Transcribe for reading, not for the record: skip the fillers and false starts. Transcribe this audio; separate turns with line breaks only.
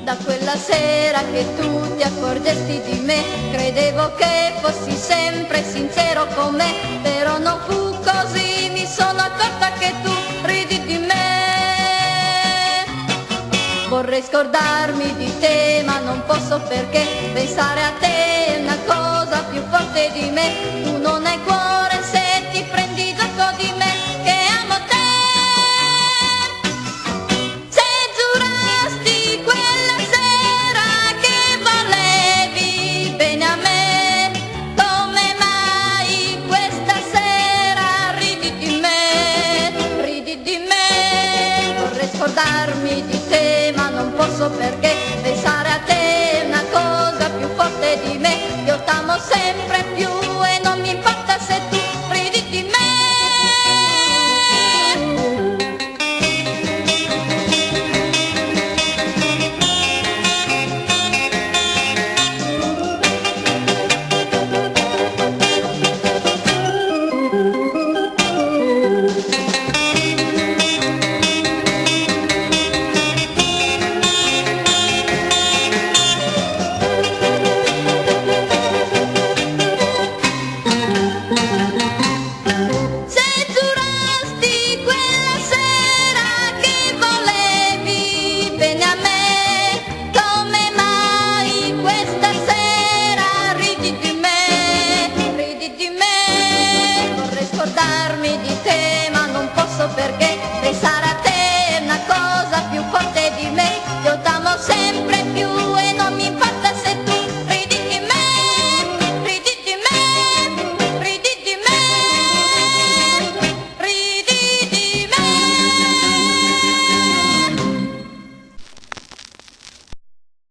Da quella sera che tu ti accorgesti di me, credevo che fossi sempre sincero con me, però non fu così, mi sono accorta che tu ridi di me. Vorrei scordarmi di te ma non posso, perché pensare a te è una cosa più forte di me, tu non hai cuore